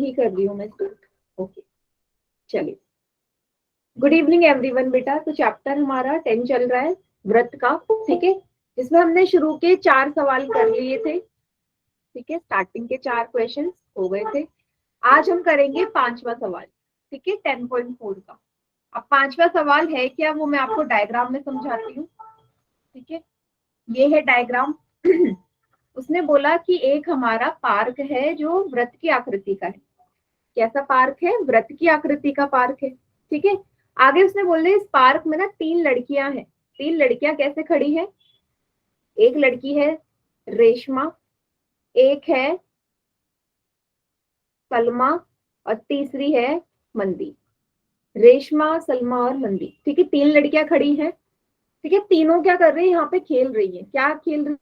ही कर रही हूँ मैं स्टार्ट। ओके चलिए, गुड इवनिंग एवरीवन बेटा। तो चैप्टर हमारा 10 चल रहा है व्रत का, ठीक है, जिसमें हमने शुरू के 4 सवाल कर लिए थे, ठीक है, स्टार्टिंग के 4 क्वेश्चन हो गए थे। आज हम करेंगे 5वां सवाल, ठीक है, 10.4 का। अब 5वां सवाल है क्या, वो मैं आपको डायग्राम में समझाती हूँ, ठीक है। ये है डायग्राम। उसने बोला कि एक हमारा पार्क है जो व्रत की आकृति का है। कैसा पार्क है? व्रत की आकृति का पार्क है, ठीक है। आगे उसने बोले इस पार्क में ना 3 लड़कियां हैं। 3 लड़कियां कैसे खड़ी है? एक लड़की है रेशमा, एक है सलमा और तीसरी है मंदी। रेशमा, सलमा और मंदी, ठीक है, 3 लड़कियां खड़ी हैं, ठीक है। तीनों क्या कर रही है? यहाँ पे खेल रही है। क्या खेल रही?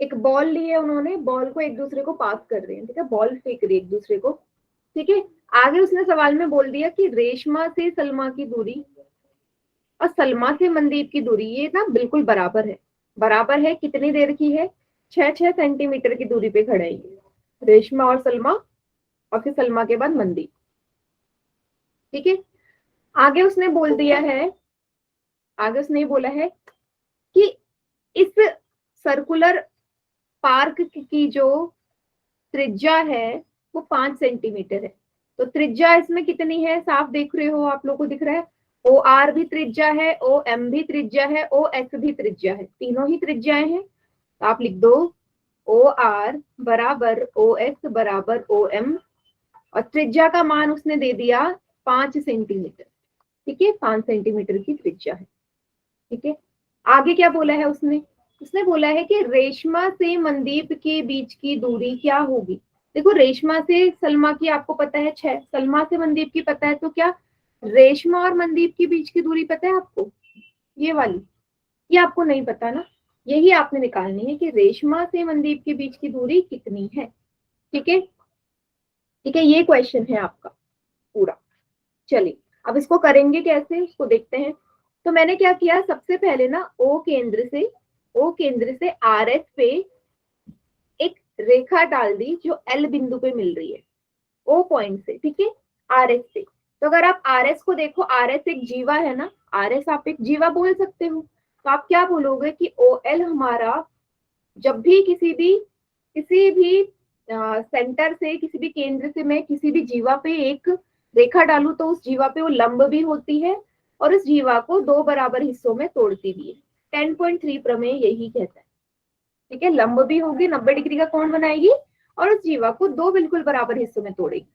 एक बॉल ली है उन्होंने, बॉल को एक दूसरे को पास कर रही है, ठीक है, बॉल फेंक रही है एक दूसरे को, ठीक है। आगे उसने सवाल में बोल दिया कि रेशमा से सलमा की दूरी और सलमा से मनदीप की दूरी ये ना बिल्कुल बराबर है। बराबर है कितनी देर की है? 6-6 सेंटीमीटर की दूरी पे खड़े हैं रेशमा और सलमा, और फिर सलमा के बाद मनदीप, ठीक है। आगे उसने बोल दिया है, आगे उसने बोला है कि इस सर्कुलर पार्क की जो त्रिज्या है वो 5 सेंटीमीटर है। तो त्रिज्या इसमें कितनी है? साफ देख रहे हो, आप लोग को दिख रहा है। ओ आर भी त्रिज्या है, ओ एम भी त्रिज्या है, ओ एक्स भी त्रिज्या है, तीनों ही त्रिज्याएं हैं। तो आप लिख दो ओ आर बराबर ओ एक्स बराबर ओ एम, और त्रिज्या का मान उसने दे दिया 5 सेंटीमीटर, ठीक है, 5 सेंटीमीटर की त्रिज्या है, ठीक है। आगे क्या बोला है उसने? उसने बोला है कि रेशमा से मनदीप के बीच की दूरी क्या होगी। देखो, रेशमा से सलमा की आपको पता है 6, सलमा से मनदीप की पता है, तो क्या रेशमा और मनदीप के बीच की दूरी पता है आपको? ये वाली, ये आपको नहीं पता ना, यही आपने निकालनी है कि रेशमा से मनदीप के बीच की दूरी कितनी है, ठीक है, ठीक है। ये क्वेश्चन है आपका पूरा। चलिए, अब इसको करेंगे कैसे, उसको देखते हैं। तो मैंने क्या किया, सबसे पहले ना ओ केंद्र से आर एस पे एक रेखा डाल दी जो एल बिंदु पे मिल रही है, ओ पॉइंट से, ठीक है, आर एस से। तो अगर आप आर एस को देखो, आर एस एक जीवा है ना, आर एस आप एक जीवा बोल सकते हो। तो आप क्या बोलोगे कि ओ एल हमारा जब भी किसी भी सेंटर से, किसी भी केंद्र से मैं किसी भी जीवा पे एक रेखा डालू तो उस जीवा पे वो लंब भी होती है और उस जीवा को 2 बराबर हिस्सों में तोड़ती भी है। 10.3 प्रमेय यही कहता है, ठीक है। लंब भी होगी, 90 डिग्री का कोण बनाएगी और उस जीवा को 2 बिल्कुल बराबर हिस्सों में तोड़ेगी,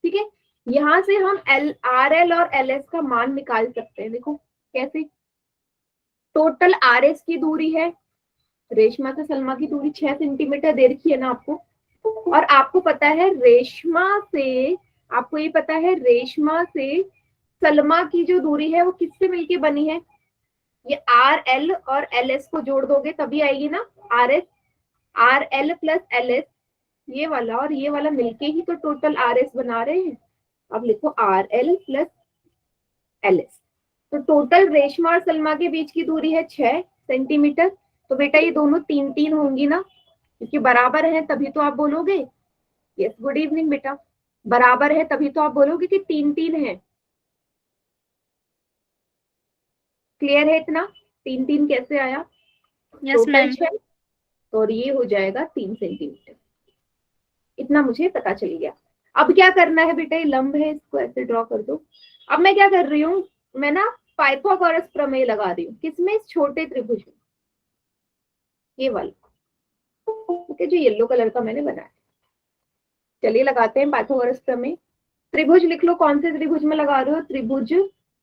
ठीक है। यहां से हम आर एल और एल एस का मान निकाल सकते हैं। देखो कैसे, टोटल आर एस की दूरी है, रेशमा से सलमा की दूरी 6 सेंटीमीटर दे रखी है ना आपको, और आपको पता है आपको ये पता है रेशमा से सलमा की जो दूरी है वो किससे मिलके बनी है? ये आर एल और एल एस को जोड़ दोगे तभी आएगी ना, R L plus L S, ये वाला और ये वाला मिलके ही तो टोटल आर एस बना रहे हैं। अब लिखो R L plus L S. तो टोटल रेशमा और सलमा के बीच की दूरी है 6 सेंटीमीटर। तो बेटा ये दोनों 3-3 होंगी ना, क्योंकि बराबर है तभी तो आप बोलोगे। यस, गुड इवनिंग बेटा। बराबर है तभी तो आप बोलोगे कि 3-3 है। क्लियर है इतना? 3-3 कैसे आया? Yes total ma'am. 6 और ये हो जाएगा 3 सेंटीमीटर। इतना मुझे पता चल गया। अब क्या करना है बेटा, ये लंब है, इसको ऐसे ड्रॉ कर दो। अब मैं क्या कर रही हूँ, मैं ना पाइथागोरस प्रमेय लगा रही हूँ। किसमें? इस छोटे त्रिभुज में, ये वाला, ठीक है, जो येलो कलर का मैंने बनाया। चलिए लगाते हैं पाइथागोरस प्रमेय। त्रिभुज लिख लो, कौन से त्रिभुज में लगा रहे हो? त्रिभुज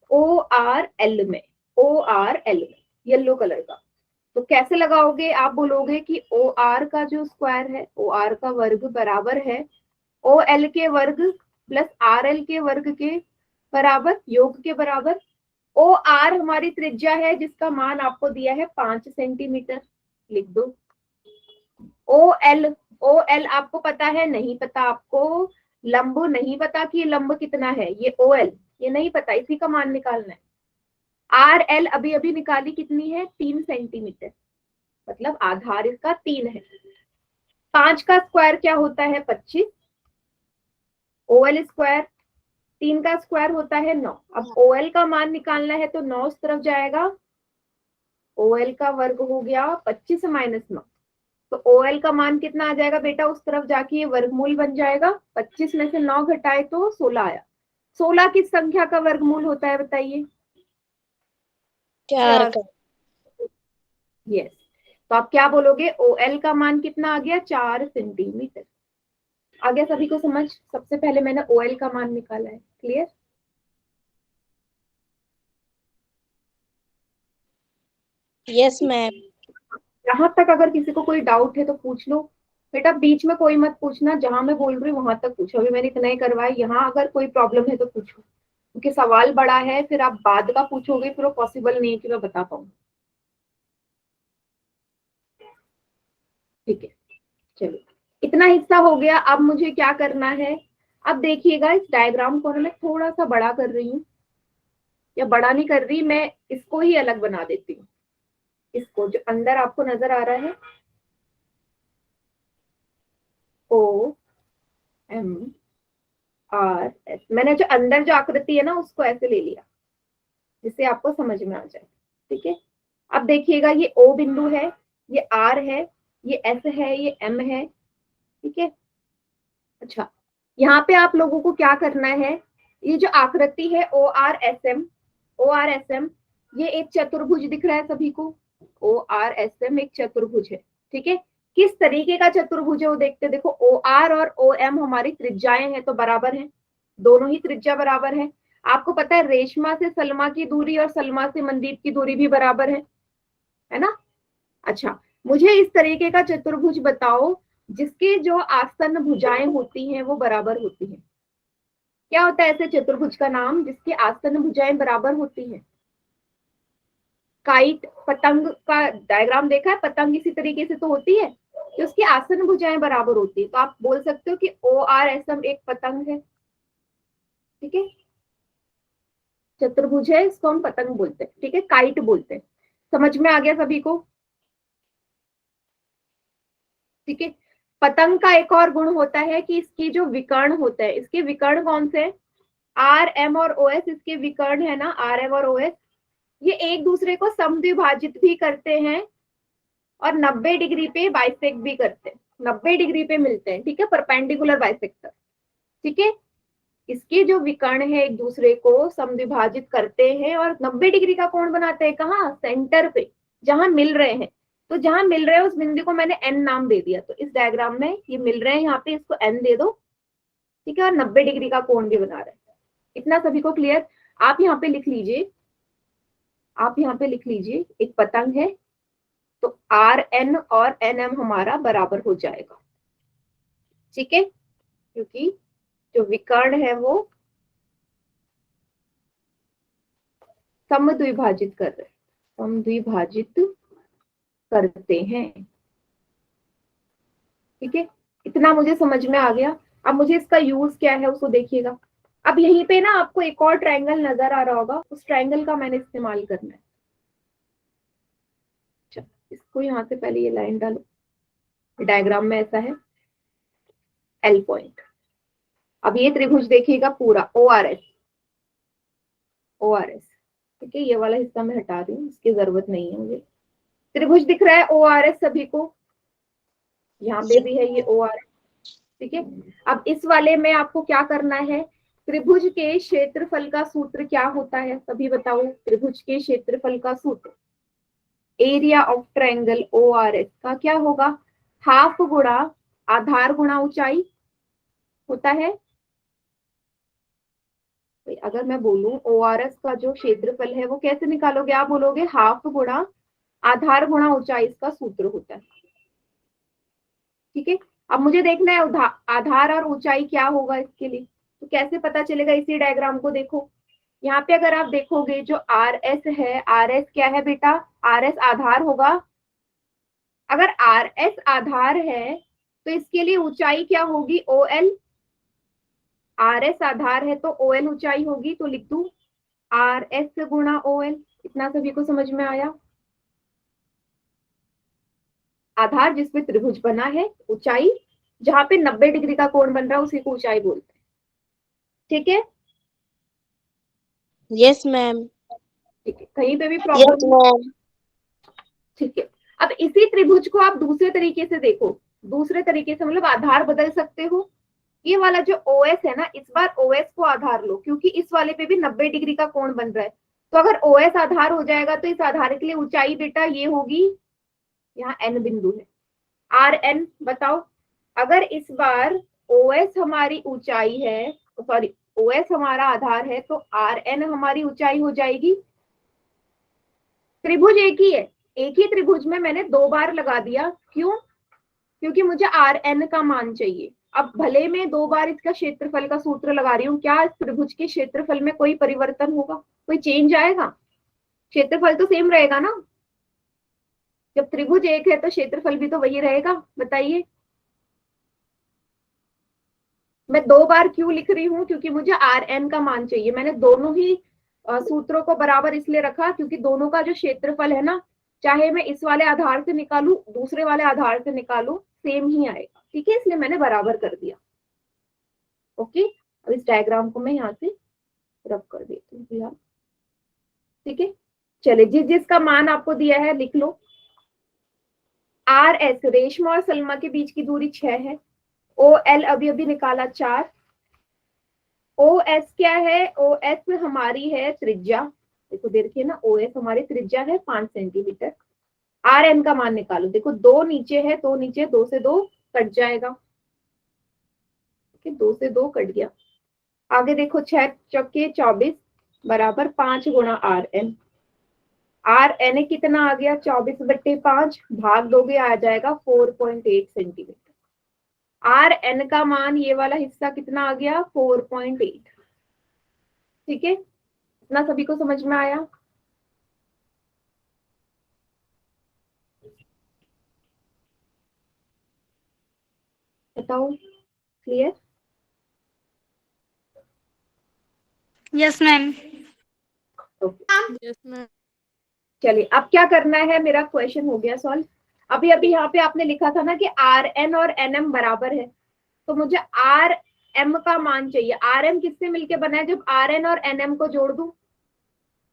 ओ आर एल में, ओ आर एल में, येलो कलर का। तो कैसे लगाओगे? आप बोलोगे कि ओ आर का जो स्क्वायर है, ओ आर का वर्ग बराबर है ओ एल के वर्ग प्लस आर एल के वर्ग के बराबर, योग के बराबर। ओ आर हमारी त्रिज्या है जिसका मान आपको दिया है 5 सेंटीमीटर, लिख दो। ओ एल आपको पता है? नहीं पता आपको। लंब नहीं पता कि लंब कितना है, ये ओ एल ये नहीं पता, इसी का मान निकालना है। आर एल अभी अभी निकाली, कितनी है? 3 सेंटीमीटर, मतलब आधार इसका 3 है। 5 का स्क्वायर क्या होता है? 25, OL स्क्वायर, 3 का स्क्वायर होता है 9। अब OL का मान निकालना है तो 9 उस तरफ जाएगा, OL का वर्ग हो गया 25 माइनस 9, तो OL का मान कितना आ जाएगा बेटा, उस तरफ जाके ये वर्गमूल बन जाएगा। 25 में से 9 घटाए तो 16 आया। 16 किस संख्या का वर्गमूल होता है बताइए? 4 का। यस, तो आप क्या बोलोगे, OL का मान कितना आ गया, 4 सेंटीमीटर। आ गया सभी को समझ? सबसे पहले मैंने OL का मान निकाला है। क्लियर? Yes ma'am. यहाँ तक अगर किसी को कोई डाउट है तो पूछ लो बेटा, बीच में कोई मत पूछना, जहां मैं बोल रही हूँ वहां तक पूछो। अभी मैंने इतना ही करवाया, यहाँ अगर कोई प्रॉब्लम है तो पूछो, क्योंकि सवाल बड़ा है, फिर आप बाद का पूछोगे फिर वो पॉसिबल नहीं है कि मैं बता पाऊँ। ठीक है, चलो इतना हिस्सा हो गया। अब मुझे क्या करना है, अब देखिएगा इस डायग्राम को ना मैं थोड़ा सा बड़ा कर रही हूँ, या बड़ा नहीं कर रही, मैं इसको ही अलग बना देती हूँ। इसको जो अंदर आपको नजर आ रहा है, OMRS, मैंने जो अंदर जो आकृति है ना उसको ऐसे ले लिया जिससे आपको समझ में आ जाए। ठीक है, अब देखिएगा ये O बिंदु है, ये R है, ये S है, ये M है। ठीक है, अच्छा यहाँ पे आप लोगों को क्या करना है, ये जो आकृति है ORSM, ये एक चतुर्भुज दिख रहा है सभी को। ORSM एक चतुर्भुज है। ठीक है, किस तरीके का चतुर्भुज है वो देखते, देखो OR और OM हमारी त्रिज्याएं हैं तो बराबर है, दोनों ही त्रिज्या बराबर है। आपको पता है रेशमा से सलमा की दूरी और सलमा से मनदीप की दूरी भी बराबर है ना? अच्छा, मुझे इस तरीके का चतुर्भुज बताओ जिसके जो आसन्न भुजाएं होती हैं वो बराबर होती हैं। क्या होता है ऐसे चतुर्भुज का नाम जिसकी आसन्न भुजाएं बराबर होती हैं? काइट, पतंग का डायग्राम देखा है, पतंग इसी तरीके से तो होती है कि उसकी आसन्न भुजाएं बराबर होती है, तो आप बोल सकते हो कि ORSM एक पतंग है। ठीक है, चतुर्भुज है, इसको हम पतंग बोलते हैं। ठीक है, काइट बोलते हैं। समझ में आ गया सभी को? ठीक है, पतंग का एक और गुण होता है कि इसकी जो विकर्ण होता है, इसके विकर्ण कौन से, RM और OS, इसके विकर्ण है ना RM और OS, ये एक दूसरे को समद्विभाजित भी करते हैं और 90 डिग्री पे बाइसेक्ट भी करते हैं, 90 डिग्री पे मिलते हैं। ठीक है, परपेंडिकुलर बाइसेक्टर। ठीक है, इसके जो विकर्ण है एक दूसरे को समद्विभाजित करते हैं और 90 डिग्री का कोण बनाते हैं। कहाँ, सेंटर पे, जहां मिल रहे हैं। तो जहां मिल रहे हैं उस बिंदु को मैंने N नाम दे दिया, तो इस डायग्राम में ये मिल रहे हैं, यहाँ पे इसको N दे दो। ठीक है, और 90 डिग्री का कोण भी बना रहे हैं। इतना सभी को क्लियर? आप यहाँ पे लिख लीजिए, आप यहाँ पे लिख लीजिए, एक पतंग है तो RN और NM हमारा बराबर हो जाएगा। ठीक है, क्योंकि जो विकर्ण है वो समद्विभाजित कर रहे हैं, समद्विभाजित करते हैं। ठीक है, इतना मुझे समझ में आ गया। अब मुझे इसका यूज क्या है उसको देखिएगा। अब यहीं पे ना आपको एक और ट्रायंगल नजर आ रहा होगा, उस ट्रायंगल का मैंने इस्तेमाल करना है। अच्छा, इसको यहाँ से पहले ये लाइन डालो, डायग्राम में ऐसा है L पॉइंट। अब ये त्रिभुज देखिएगा पूरा ORS, ORS। ठीक है, ये वाला हिस्सा मैं हटा रही हूँ, इसकी जरूरत नहीं है मुझे। त्रिभुज दिख रहा है ORS सभी को, यहाँ पे भी है ये ORS। ठीक है, अब इस वाले में आपको क्या करना है, त्रिभुज के क्षेत्रफल का सूत्र क्या होता है सभी बताओ? त्रिभुज के क्षेत्रफल का सूत्र, एरिया ऑफ ट्रायंगल ORS का क्या होगा, हाफ गुणा आधार गुणा ऊंचाई होता है। अगर मैं बोलूं ORS का जो क्षेत्रफल है वो कैसे निकालोगे, आप बोलोगे हाफ गुणा आधार गुणा ऊंचाई, इसका सूत्र होता है। ठीक है, अब मुझे देखना है आधार और ऊंचाई क्या होगा इसके लिए, तो कैसे पता चलेगा, इसी डायग्राम को देखो। यहाँ पे अगर आप देखोगे जो RS है, RS क्या है बेटा, RS आधार होगा। अगर RS आधार है तो इसके लिए ऊंचाई क्या होगी, OL। RS आधार है तो OL ऊंचाई होगी, तो लिख दू RS गुणा OL। इतना सभी को समझ में आया? आधार जिसमें त्रिभुज बना है, ऊंचाई जहां पे 90 डिग्री का कोण बन रहा है उसी को ऊंचाई बोलते हैं। ठीक है, Yes, ma'am. ठीक है, कहीं पे भी Yes, प्रॉब्लम? ma'am. ठीक है। अब इसी त्रिभुज को आप दूसरे तरीके से देखो, दूसरे तरीके से मतलब आधार बदल सकते हो। ये वाला जो OS है ना, इस बार OS को आधार लो, क्योंकि इस वाले पे भी 90 डिग्री का कोण बन रहा है। तो अगर OS आधार हो जाएगा तो इस आधार के लिए ऊंचाई बेटा ये होगी, यहाँ N बिंदु है, RN बताओ। अगर इस बार OS हमारी ऊंचाई है, सॉरी OS हमारा आधार है, तो RN हमारी ऊंचाई हो जाएगी। त्रिभुज एक ही है, एक ही त्रिभुज में मैंने 2 बार लगा दिया, क्यों? क्योंकि मुझे RN का मान चाहिए। अब भले मैं 2 बार इसका क्षेत्रफल का सूत्र लगा रही हूँ, क्या इस त्रिभुज के क्षेत्रफल में कोई परिवर्तन होगा, कोई चेंज आएगा? क्षेत्रफल तो सेम रहेगा ना। जब त्रिभुज एक है तो क्षेत्रफल भी तो वही रहेगा, बताइए। मैं 2 बार क्यों लिख रही हूँ? क्योंकि मुझे RN का मान चाहिए। मैंने दोनों ही सूत्रों को बराबर इसलिए रखा क्योंकि दोनों का जो क्षेत्रफल है ना, चाहे मैं इस वाले आधार से निकालू, दूसरे वाले आधार से निकालू, सेम ही आएगा। ठीक है, इसलिए मैंने बराबर कर दिया। ओके, अब इस डायग्राम को मैं यहाँ से रब कर देती हूँ फिलहाल। ठीक है, चलिए, जिस जिसका मान आपको दिया है लिख लो। RS रेशमा और सलमा के बीच की दूरी 6 है। OL अभी अभी निकाला 4। OS क्या है? OS हमारी है त्रिज्या, देखो देखिए ना, OS हमारी त्रिज्या है 5 सेंटीमीटर। RN का मान निकालो, देखो 2 नीचे है, 2 नीचे, 2 से 2 कट जाएगा। 2 से 2 कट गया। आगे देखो 6 चौके 24 बराबर 5 गुणा RN कितना आ गया? 24/5, भाग दोगे आ जाएगा 4.8 सेंटीमीटर। RN का मान ये वाला हिस्सा कितना आ गया? 4.8। ठीक है, इतना सभी को समझ में आया? बताओ, clear? Yes ma'am. Yes, ma'am. चलिए, अब क्या करना है, मेरा क्वेश्चन हो गया सॉल्व। अभी अभी यहाँ पे आपने लिखा था ना कि RN और NM बराबर है, तो मुझे RM का मान चाहिए। RM किससे मिलके बना है? जब RN और NM को जोड़ दूं,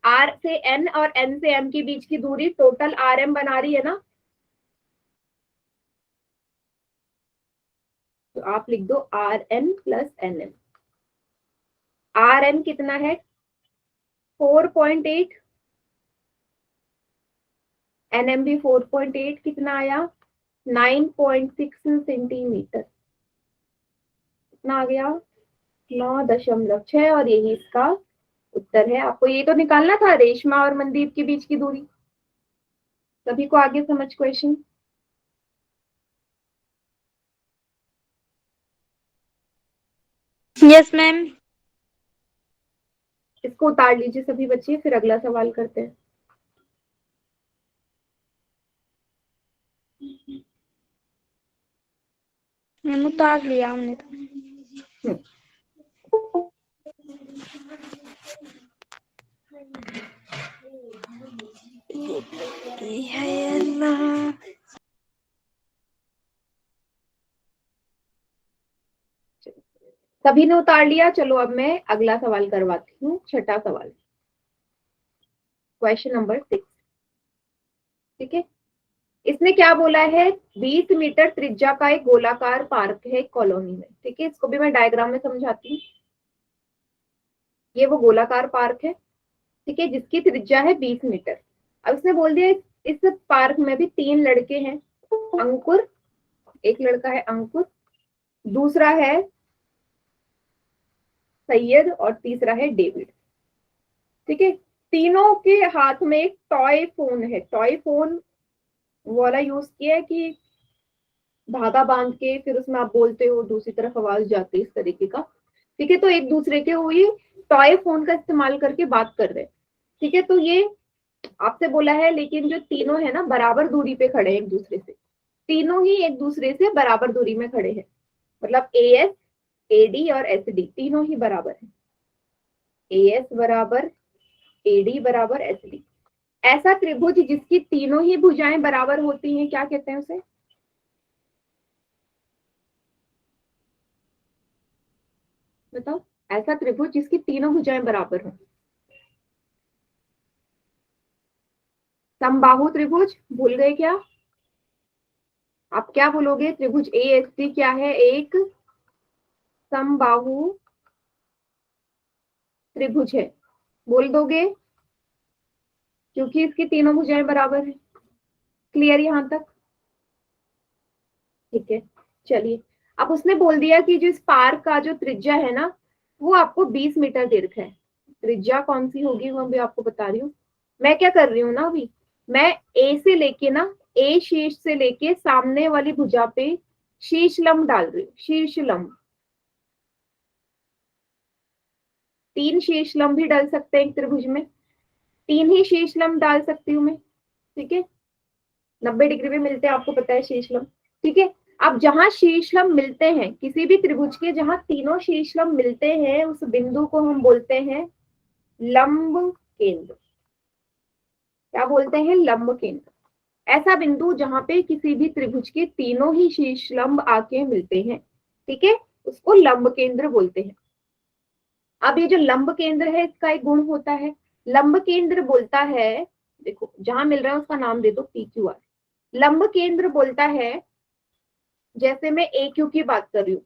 R से N और N से M के बीच की दूरी टोटल RM बना रही है ना, तो आप लिख दो RN प्लस NM। RN कितना है? 4.8, NM भी 4.8, कितना आया? 9.6 सेंटीमीटर। कितना आ गया? 9.6, और यही इसका उत्तर है। आपको ये तो निकालना था, रेशमा और मनदीप के बीच की दूरी। सभी को आगे समझ क्वेश्चन? Yes ma'am. इसको उतार लीजिए सभी बच्चे, फिर अगला सवाल करते हैं। मैम उतार लिया हमने तो। हम्म, है अल्लाह। सभी ने उतार लिया। चलो अब मैं अगला सवाल करवाती हूँ, छठा सवाल, क्वेश्चन नंबर 6। ठीक है, इसने क्या बोला है? 20 मीटर त्रिज्या का एक गोलाकार पार्क है एक कॉलोनी में। ठीक है, इसको भी मैं डायग्राम में समझाती हूँ। ये वो गोलाकार पार्क है, ठीक है, जिसकी त्रिज्या है 20 मीटर। अब इसने बोल दिया इस पार्क में भी 3 लड़के हैं। अंकुर, एक लड़का है अंकुर, दूसरा है सैयद, और तीसरा है डेविड। ठीक है, तीनों के हाथ में एक टॉय फोन है। टॉय फोन वाला यूज किया है कि धागा बांध के फिर उसमें आप बोलते हो, दूसरी तरफ आवाज जाती है, इस तरीके का। ठीक है, तो एक दूसरे के वो ये टॉय फोन का इस्तेमाल करके बात कर रहे हैं। ठीक है, तो ये आपसे बोला है, लेकिन जो तीनों है ना बराबर दूरी पे खड़े हैं एक दूसरे से। तीनों ही एक दूसरे से बराबर दूरी में खड़े हैं, मतलब AS AD और SD तीनों ही बराबर है। AS बराबर AD बराबर SD। ऐसा त्रिभुज जिसकी तीनों ही भुजाएं बराबर होती हैं, क्या कहते हैं उसे? बताओ। ऐसा त्रिभुज जिसकी तीनों भुजाएं बराबर हों। समबाहु त्रिभुज भूल गए क्या? आप क्या बोलोगे? त्रिभुज ASD क्या है? एक समबाहु त्रिभुज है, बोल दोगे, क्योंकि इसकी तीनों भुजाएं बराबर है। क्लियर यहां तक? ठीक है, चलिए। अब उसने बोल दिया कि जो इस पार्क का जो त्रिज्या है ना, वो आपको 20 मीटर दीर्घ है। त्रिज्या कौन सी होगी वो भी आपको बता रही हूँ। मैं क्या कर रही हूँ ना, अभी मैं ए से लेके ना, ए शीर्ष से लेके सामने वाली भुजा पे शीर्ष लंब डाल रही हूँ। शीर्ष लंब, 3 शीर्ष लंब भी डाल सकते हैं एक त्रिभुज में, 3 ही शीर्ष लंब डाल सकती हूँ मैं। ठीक है, 90 डिग्री में मिलते हैं, आपको पता है शीर्ष लंब। ठीक है, अब जहां शीर्ष लंब मिलते हैं किसी भी त्रिभुज के, जहां तीनों शीर्ष लंब मिलते हैं, उस बिंदु को हम बोलते हैं लंब केंद्र। क्या बोलते हैं? लंब केंद्र। ऐसा बिंदु जहां पे किसी भी त्रिभुज के तीनों ही शीर्ष लंब आके मिलते हैं, ठीक है, उसको लंब केंद्र बोलते हैं। अब ये जो लंब केंद्र है, इसका एक गुण होता है, लंब केंद्र बोलता है, देखो जहां मिल रहा है उसका नाम दे दो PQR। लंब केंद्र बोलता है, जैसे मैं AQ की बात कर रही हूँ,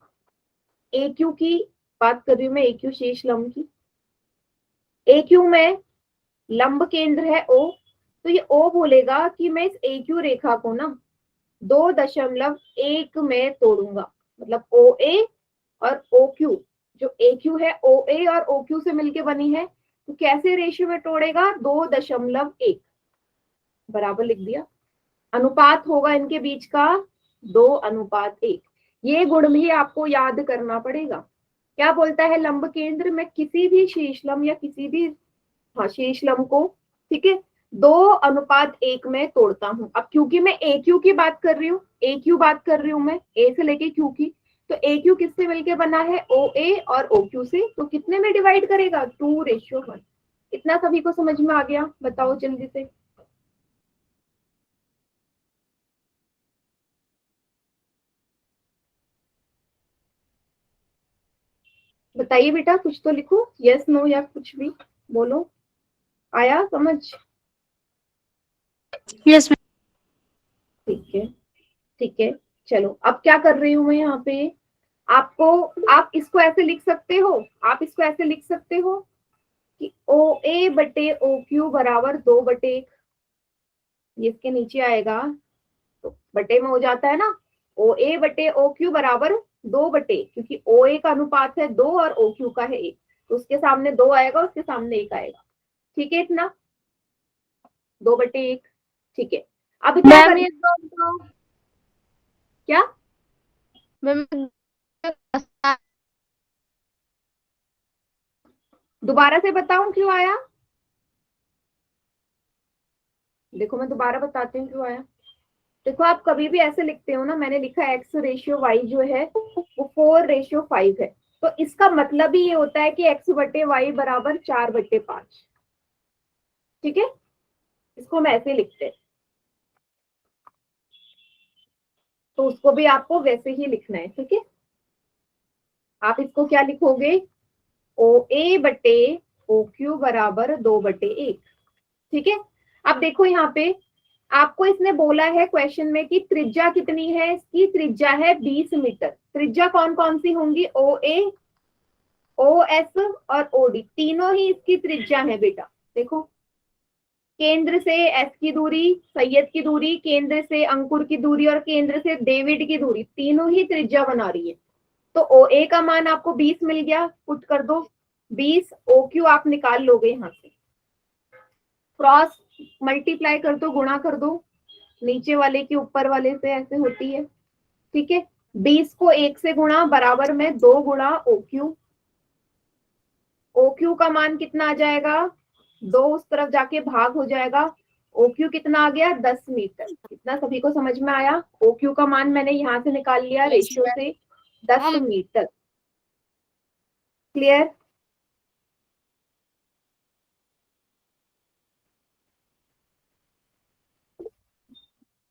AQ की बात कर रही हूँ मैं, AQ शीर्ष लंब की, AQ में लंब केंद्र है O, तो ये O बोलेगा कि मैं इस AQ रेखा को ना 2.1 में तोड़ूंगा। मतलब OA और OQ, जो AQ है OA और OQ से मिलके बनी है, तो कैसे रेशियो में तोड़ेगा? 2.1 बराबर लिख दिया। अनुपात होगा इनके बीच का 2:1। ये गुण भी आपको याद करना पड़ेगा। क्या बोलता है लंब केंद्र? मैं किसी भी शीर्ष लंब या किसी भी, हाँ, शीर्ष लंब को, ठीक है, 2:1 में तोड़ता हूं। अब क्योंकि मैं AQ की बात कर रही हूँ, AQ बात कर रही हूँ मैं, A से लेके Q की, तो AQ किससे मिलके बना है? OA और OQ से, तो कितने में डिवाइड करेगा? 2:1। इतना सभी को समझ में आ गया? बताओ जल्दी से। बताइए बेटा, कुछ तो लिखो, यस नो या कुछ भी बोलो। आया समझ? Yes ma'am. ठीक है, ठीक है। चलो, अब क्या कर रही हूं मैं यहाँ पे, आपको, आप इसको ऐसे लिख सकते हो, आप इसको ऐसे लिख सकते हो कि OA बटे OQ बराबर 2/1। ये इसके नीचे आएगा तो बटे में हो जाता है ना, OA बटे OQ बराबर 2/, क्योंकि OA का अनुपात है 2 और OQ का है 1, तो उसके सामने 2 आएगा, उसके सामने 1 आएगा। ठीक है, इतना 2/1। ठीक है, अब क्या मैम कर, ये तो क्या? मैम दोबारा से बताऊं क्यों आया? देखो मैं दोबारा बताती हूँ क्यों आया। देखो, आप कभी भी ऐसे लिखते हो ना, मैंने लिखा X/Y जो है वो 4:5 है, तो इसका मतलब ही ये होता है कि X/Y बराबर 4/5। ठीक है, इसको हम ऐसे लिखते हैं, तो उसको भी आपको वैसे ही लिखना है। ठीक है, आप इसको क्या लिखोगे? OA बटे OQ बराबर 2/1। ठीक है, अब देखो यहाँ पे आपको इसने बोला है क्वेश्चन में कि त्रिज्या कितनी है, इसकी त्रिज्या है 20 मीटर। त्रिज्या कौन कौन सी होंगी? OA, OS और OD, तीनों ही इसकी त्रिज्या है बेटा। देखो, केंद्र से S की दूरी, सैयद की दूरी, केंद्र से अंकुर की दूरी और केंद्र से डेविड की दूरी, तीनों ही त्रिज्या बना रही है। तो OA का मान आपको 20 मिल गया, पुट कर दो 20, OQ आप निकाल लोगे यहाँ से, क्रॉस मल्टीप्लाई कर दो, गुणा कर दो, नीचे वाले की ऊपर वाले से, ऐसे होती है। ठीक है, 20 को 1 से गुणा बराबर में 2 गुणा OQ। OQ का मान कितना आ जाएगा? 2 उस तरफ जाके भाग हो जाएगा, OQ कितना आ गया? 10 मीटर। कितना सभी को समझ में आया? OQ का मान मैंने यहां से निकाल लिया यस रेशियो से 10 मैम। मीटर। क्लियर?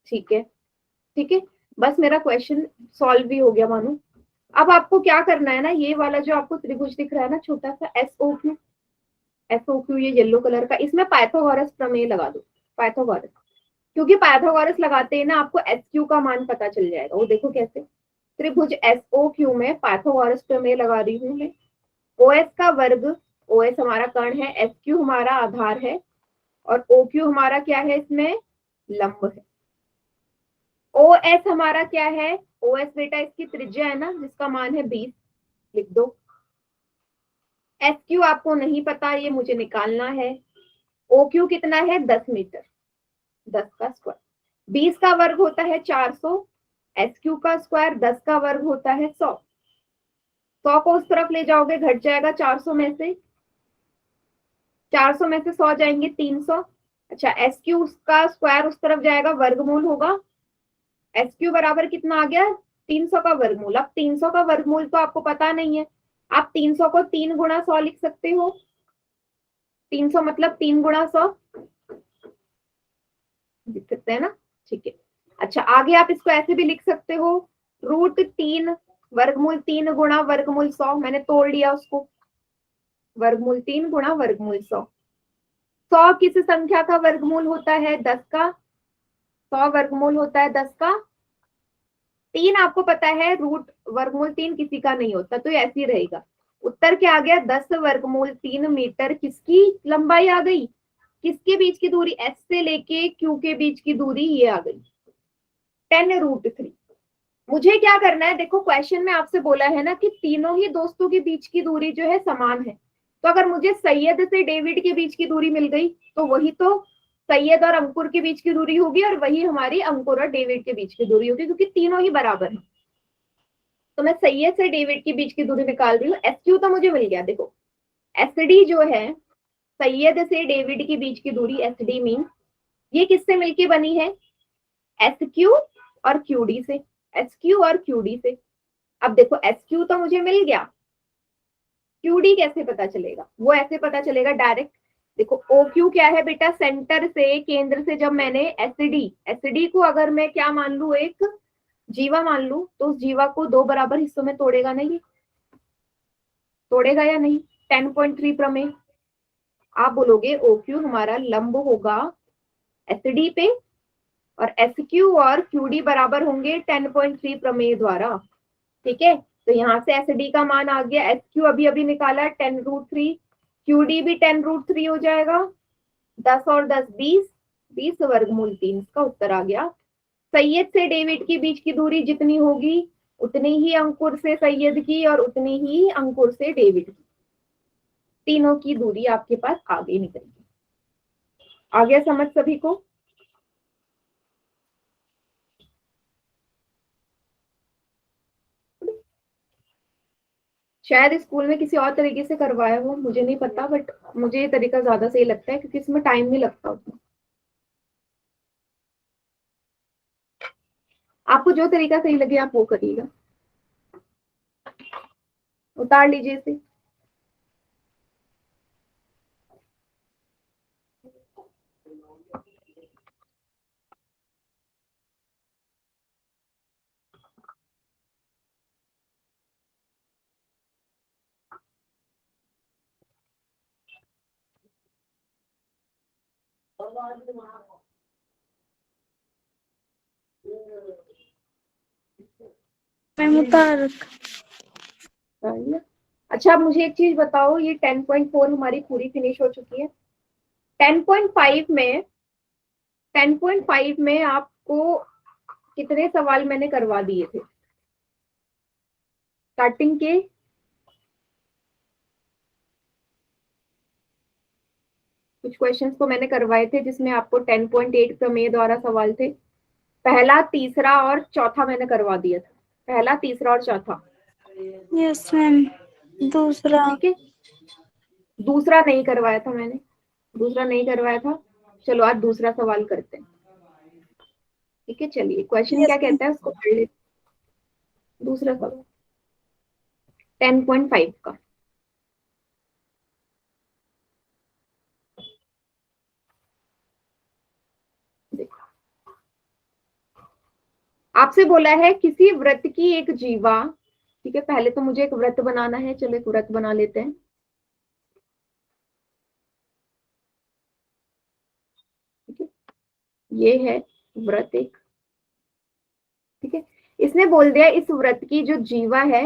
ठीक है, ठीक है, बस मेरा क्वेश्चन सॉल्व भी हो गया मानो। अब आपको क्या करना है ना, ये वाला जो आपको त्रिभुज दिख रहा है ना छोटा सा SOQ, SOQ ये येलो कलर का, इसमें पाइथागोरस प्रमेय लगा दो, पाइथागोरस, क्योंकि पाइथागोरस लगाते हैं ना आपको SQ का मान पता चल जाएगा। वो देखो कैसे, त्रिभुज SOQ में पाइथागोरस प्रमेय लगा रही हूँ मैं। OS का वर्ग, OS हमारा कर्ण है, SQ हमारा आधार है, और OQ हमारा क्या है, इसमें लंब है। OS हमारा क्या है, OS बेटा इसकी त्रिज्या है ना, जिसका मान है 20, लिख दो। SQ आपको नहीं पता, ये मुझे निकालना है। OQ कितना है, 10 मीटर, 10 का स्क्वायर, 20 का वर्ग होता है 400, SQ का स्क्वायर 10 का वर्ग होता है 100। 100 को उस तरफ ले जाओगे घट जाएगा 400 में से, 400 में से 100 जाएंगे 300। अच्छा, SQ का स्क्वायर उस तरफ जाएगा, वर्गमूल होगा, SQ बराबर कितना आ गया, 300 का वर्गमूल। अब 300 का वर्गमूल तो आपको पता नहीं है, आप 300 को 3 गुणा 100 लिख सकते हो, 300 मतलब 3 गुणा 100 लिख सकते हैं ना, ठीक है। अच्छा, आगे आप इसको ऐसे भी लिख सकते हो, √3 वर्गमूल 3 गुणा वर्गमूल 100, मैंने तोड़ लिया उसको, वर्गमूल 3 गुणा वर्गमूल 100। 100 किस संख्या का वर्गमूल होता है, 10 का, 100 वर्गमूल होता है 10 का। 3 आपको पता है, रूट वर्गमूल 3 किसी का नहीं होता, तो ये ऐसे ही रहेगा। उत्तर क्या आ गया, 10 वर्गमूल 3 मीटर किसकी लंबाई आ गई, किसके बीच की दूरी, S से लेके Q के बीच की दूरी ये आ गई 10√3। मुझे क्या करना है, देखो क्वेश्चन में आपसे बोला है ना कि तीनों ही दोस्तों के बीच की दूरी जो है समान है, तो अगर मुझे सैयद से डेविड के बीच की दूरी मिल गई तो वही तो सैयद और अंकुर के बीच की दूरी होगी, और वही हमारी अंकुर और डेविड के बीच की दूरी होगी, क्योंकि तीनों ही बराबर है। तो मैं सैयद से डेविड के बीच की दूरी निकाल रही हूँ, SQ तो मुझे मिल गया। देखो SD जो है, सैयद से डेविड के बीच की दूरी SD मीन, ये किससे मिलके बनी है, SQ और QD से, SQ और QD से। अब देखो SQ तो मुझे मिल गया, QD कैसे पता चलेगा, वो ऐसे पता चलेगा डायरेक्ट। देखो OQ क्या है बेटा, सेंटर से, केंद्र से, जब मैंने SD को अगर मैं क्या मान लू, एक जीवा मान लू, तो उस जीवा को 2 बराबर हिस्सों में तोड़ेगा नहीं, तोड़ेगा या नहीं, 10.3 प्रमेय। आप बोलोगे OQ हमारा लंब होगा SD पे, और SQ और QD बराबर होंगे 10.3 प्रमेय द्वारा, ठीक है। तो यहाँ से SD का मान आ गया, SQ अभी अभी निकाला 10√3, QD भी 10√3 हो जाएगा, 10 और 10 20, 20 वर्गमूल 3, इसका उत्तर आ गया। सैयद से डेविड के बीच की दूरी जितनी होगी उतनी ही अंकुर से सैयद की, और उतनी ही अंकुर से डेविड की, तीनों की दूरी आपके पास आगे निकलेगी। आ गया समझ सभी को? शायद स्कूल में किसी और तरीके से करवाया हो, मुझे नहीं पता, बट मुझे ये तरीका ज्यादा सही लगता है, क्योंकि इसमें टाइम नहीं लगता उतना। आपको जो तरीका सही लगे आप वो करिएगा। उतार लीजिए इसे। मैम उतार। अच्छा, अब मुझे एक चीज बताओ, ये 10.4 हमारी पूरी फिनिश हो चुकी है। 10.5 में 10.5 में आपको कितने सवाल मैंने करवा दिए थे स्टार्टिंग के? कुछ क्वेश्चंस को मैंने करवाए थे जिसमें आपको 10.8 प्रमेय द्वारा सवाल थे। पहला, तीसरा और चौथा मैंने करवा दिया था, पहला, तीसरा और चौथा। Yes ma'am. दूसरा। ठीक है, दूसरा नहीं करवाया था मैंने, दूसरा नहीं करवाया था। चलो आज दूसरा सवाल करते हैं, ठीक है। चलिए, क्वेश्चन क्या यस मैम। कहता है उसको पढ़ लेते। दूसरा सवाल 10.5 का, देखो आपसे बोला है किसी वृत्त की एक जीवा ठीक है, पहले तो मुझे एक वृत्त बनाना है, चलो एक वृत्त बना लेते हैं। ठीक है, ये है वृत्त एक। ठीक है, इसने बोल दिया इस वृत्त की जो जीवा है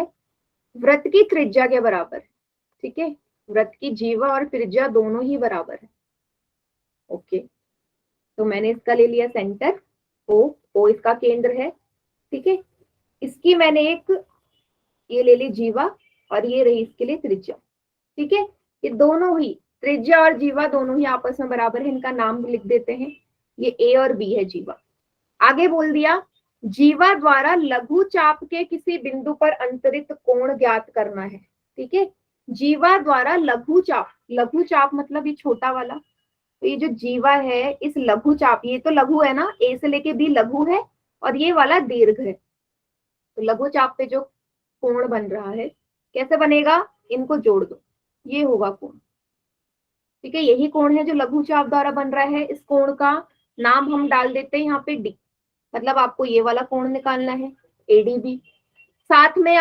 वृत्त की त्रिज्या के बराबर। ठीक है, वृत्त की जीवा और त्रिज्या दोनों ही बराबर है। ओके, तो मैंने इसका ले लिया सेंटर ओ इसका केंद्र है। ठीक है, इसकी मैंने एक ये ले ली जीवा और ये रही इसके लिए त्रिज्या। ठीक है, ये दोनों ही त्रिज्या और जीवा दोनों ही आपस में बराबर है, इनका नाम लिख देते हैं, ये ए और बी है जीवा। आगे बोल दिया जीवा द्वारा लघु चाप के किसी बिंदु पर अंतरित कोण ज्ञात करना है। ठीक है, जीवा द्वारा लघु चाप मतलब ये छोटा वाला, तो ये जो जीवा है इस लघु चाप, ये तो लघु है ना, ए से लेके बी लघु है और ये वाला दीर्घ है, तो लघु चाप पे जो कोण बन रहा है कैसे बनेगा, इनको जोड़ दो, ये होगा कोण। ठीक है, यही कोण है जो लघु चाप द्वारा बन रहा है। इस कोण का नाम हम डाल देते हैं यहाँ पे डी, मतलब आपको ये वाला कोण निकालना है एडीबी। साथ में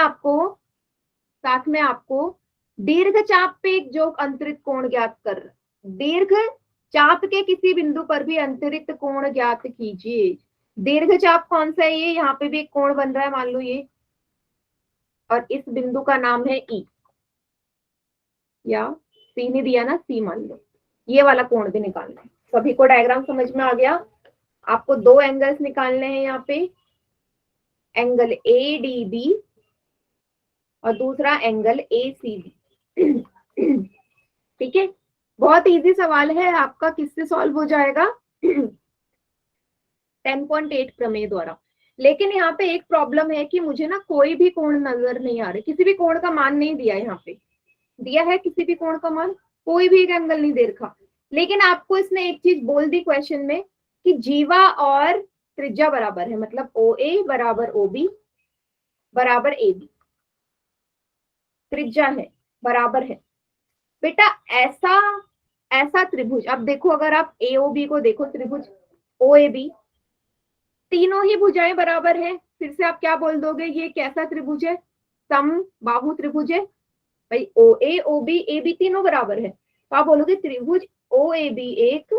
आपको दीर्घ चाप पे एक जो अंतरित कोण ज्ञात कर, दीर्घ चाप के किसी बिंदु पर भी अंतरित कोण ज्ञात कीजिए। दीर्घ चाप कौन सा है, ये यहाँ पे भी एक कोण बन रहा है मान लो ये, और इस बिंदु का नाम है ई, या सी ने दिया ना, सी मान लो, ये वाला कोण भी निकालना है। सभी को डायग्राम समझ में आ गया? आपको दो एंगल्स निकालने हैं यहाँ पे, एंगल ए डी बी और दूसरा एंगल ए सी बी। ठीक है, बहुत इजी सवाल है आपका, किससे सॉल्व हो जाएगा 10.8 प्रमेय द्वारा। लेकिन यहाँ पे एक प्रॉब्लम है कि मुझे ना कोई भी कोण नजर नहीं आ रहा, किसी भी कोण का मान नहीं दिया, यहाँ पे दिया है किसी भी कोण का मान, कोई भी एक एंगल नहीं दे रखा। लेकिन आपको इसने एक चीज बोल दी क्वेश्चन में कि जीवा और त्रिज्या बराबर है, मतलब ओ ए बराबर ओ बी बराबर ए बी, त्रिज्या है बराबर है। बेटा ऐसा त्रिभुज, अब देखो अगर आप एओबी को देखो, त्रिभुज ओ ए बी, तीनों ही भुजाएं बराबर है, फिर से आप क्या बोल दोगे, ये कैसा त्रिभुज है, समबाहु त्रिभुज है भाई, ओ ए ओ बी ए बी तीनों बराबर है, तो आप बोलोगे त्रिभुज ओ ए बी एक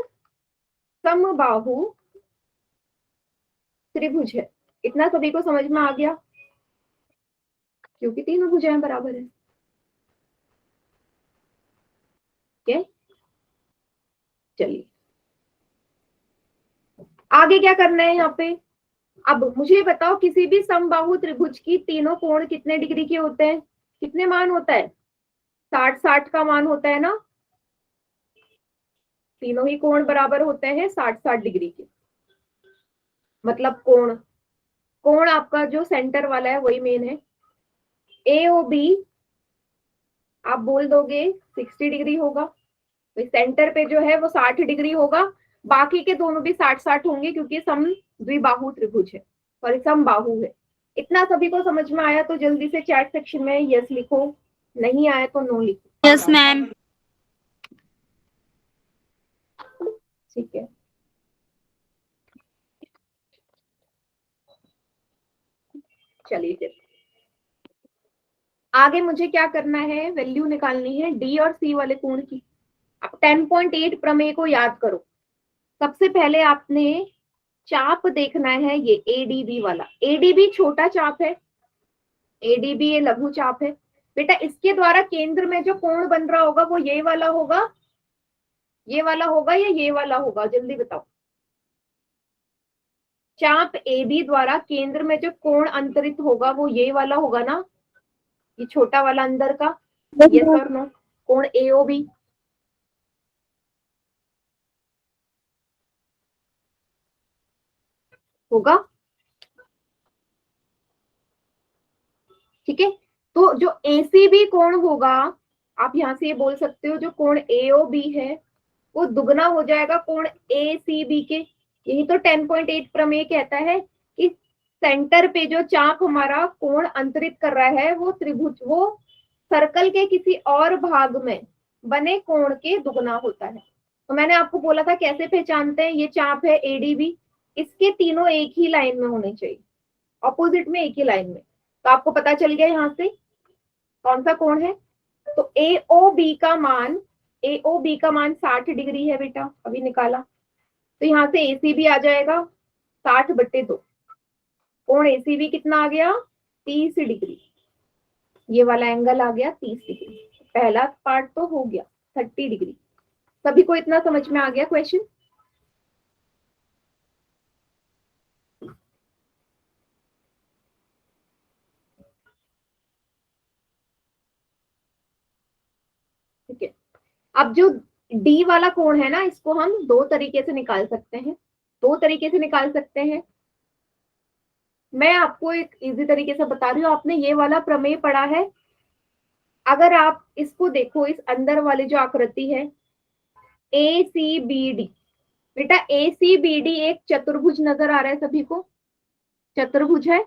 समबाहु त्रिभुज है। इतना सभी को समझ में आ गया, क्योंकि तीनों भुजाएं बराबर है। ठीक है, चलिए आगे क्या करना है यहाँ पे। अब मुझे बताओ किसी भी समबाहु त्रिभुज की तीनों कोण कितने डिग्री के होते हैं, कितने मान होता है, 60-60 का मान होता है ना, तीनों ही कोण बराबर होते हैं 60-60 डिग्री के। मतलब कोण आपका जो सेंटर वाला है वही मेन है। ए ओ बी आप बोल दोगे 60 डिग्री होगा, तो सेंटर पे जो है वो 60 डिग्री होगा, बाकी के दोनों भी 60-60 होंगे क्योंकि सम द्विबाहु त्रिभुज है, सॉरी समबाहु है। इतना सभी को समझ में आया तो जल्दी से चैट सेक्शन में यस लिखो, नहीं आया तो नो लिखो। Yes ma'am. ठीक है, चलिए फिर आगे मुझे क्या करना है, वैल्यू निकालनी है डी और सी वाले कोण की। अब 10.8 प्रमेय को याद करो। सबसे पहले आपने चाप देखना है, ये एडीबी वाला, एडीबी छोटा चाप है, एडीबी ये लघु चाप है। बेटा इसके द्वारा केंद्र में जो कोण बन रहा होगा वो ये वाला होगा, ये वाला होगा या ये वाला होगा, जल्दी बताओ। चाप एबी द्वारा केंद्र में जो कोण अंतरित होगा वो ये वाला होगा ना, ये छोटा वाला अंदर का, यस और नो, कोण एओबी। होगा, ठीक है। तो जो एसीबी कोण होगा, आप यहां से ये बोल सकते हो जो कोण एओबी है वो दुगना हो जाएगा कोण एसीबी के। यही तो 10.8 प्रमेय कहता है कि सेंटर पे जो चाप हमारा कोण अंतरित कर रहा है वो त्रिभुज, वो सर्कल के किसी और भाग में बने कोण के दुगना होता है। तो मैंने आपको बोला था कैसे पहचानते हैं, ये चाप है एडीबी, इसके तीनों एक ही लाइन में होने चाहिए, ऑपोजिट में एक ही लाइन में। तो आपको पता चल गया यहाँ से कौन सा कोण है। तो AOB का मान 60 डिग्री है बेटा, अभी निकाला। तो यहाँ से ACB आ जाएगा 60/2। कोण ACB कितना आ गया 30 डिग्री। ये वाला एंगल आ गया 30 डिग्री। पहला पार्ट तो हो गया 30 डिग्री। सभी को इतना समझ में आ गया क्वेश्चन? ठीक है। अब जो डी वाला कोण है ना, इसको हम दो तरीके से निकाल सकते हैं। मैं आपको एक इजी तरीके से बता रही हूँ। आपने ये वाला प्रमेय पढ़ा है। अगर आप इसको देखो, इस अंदर वाली जो आकृति है ACBD, बेटा ACBD एक चतुर्भुज नजर आ रहा है सभी को? चतुर्भुज है,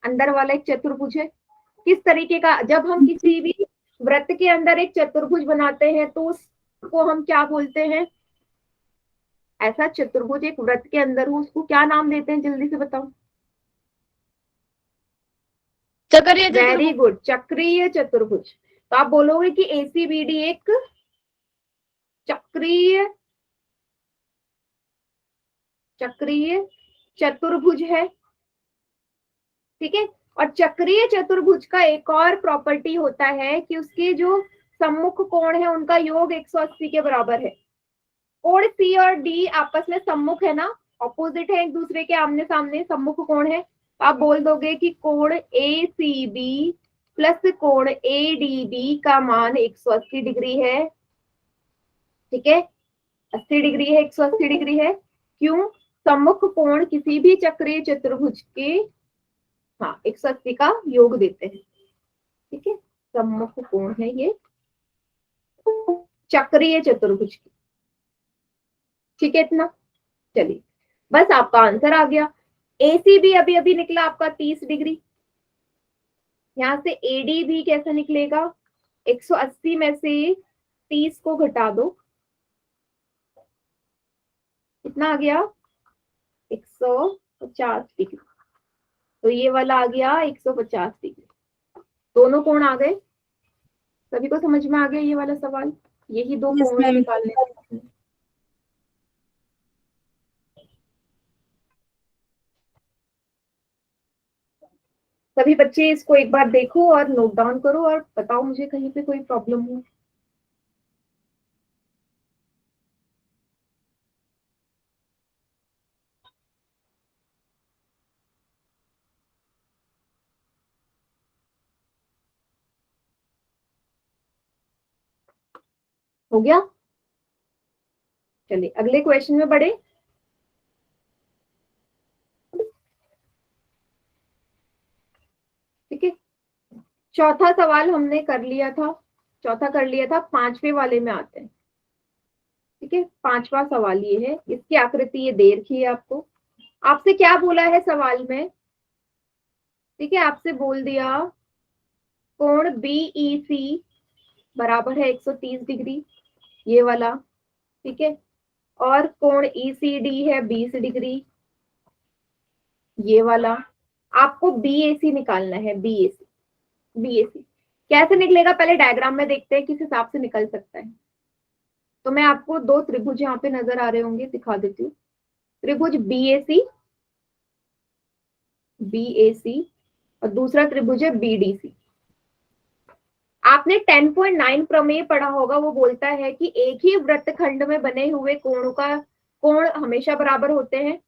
अंदर वाला एक चतुर्भुज है। किस तरीके का? जब हम किसी भी वृत्त के अंदर एक चतुर्भुज बनाते हैं तो उसको हम क्या बोलते हैं? ऐसा चतुर्भुज एक वृत्त के अंदर हो, उसको क्या नाम देते हैं? जल्दी से बताओ। चक्रीय वेरी गुड, चक्रीय चतुर्भुज। तो आप बोलोगे कि ACBD एक चक्रीय चतुर्भुज है। ठीक है। और चक्रीय चतुर्भुज का एक और प्रॉपर्टी होता है कि उसके जो सम्मुख कोण है उनका योग 180 के बराबर है। कोण C और D आपस में सम्मुख है ना, ऑपोजिट है एक दूसरे के, आमने सामने सम्मुख कोण है। तो आप बोल दोगे कि कोण ACB प्लस कोण ADB का मान 180 डिग्री है। ठीक है, 80 डिग्री है, 180 डिग्री है। क्यों? सम्मुख कोण किसी भी चक्रीय चतुर्भुज के 180 का योग देते हैं। ठीक है, सम्मुख कोण है ये चक्रीय चतुर्भुज की। ठीक है इतना? चलिए, बस आपका आंसर आ गया। ACB अभी अभी निकला आपका 30 डिग्री। यहां से ADB कैसे निकलेगा? 180 में से 30 को घटा दो, कितना आ गया? 150 डिग्री। तो ये वाला आ गया 150 डिग्री। दोनों कोण आ गए। सभी को समझ में आ गया ये वाला सवाल? यही दो Yes, कोण ma'am. निकालने हैं। सभी बच्चे इसको एक बार देखो और नोट डाउन करो और बताओ मुझे कहीं पे कोई प्रॉब्लम हो गया? चलिए अगले क्वेश्चन में बढ़े। ठीक है, चौथा सवाल हमने कर लिया था, पांचवे वाले में आते हैं। ठीक है, पांचवा सवाल ये है, इसकी आकृति ये दे रखी है आपको। आपसे क्या बोला है सवाल में? ठीक है, आपसे बोल दिया कोण BEC बराबर है 130 डिग्री, ये वाला। ठीक है, और कोण ECD है 20 डिग्री, ये वाला। आपको BAC निकालना है। BAC कैसे निकलेगा पहले डायग्राम में देखते हैं किस हिसाब से निकल सकता है। तो मैं आपको दो त्रिभुज यहाँ पे नजर आ रहे होंगे, दिखा देती हूँ। त्रिभुज BAC और दूसरा त्रिभुज है BDC। आपने 10.9 प्रमेय पढ़ा होगा, वो बोलता है कि एक ही वृत्तखंड में बने हुए कोण हमेशा बराबर होते हैं।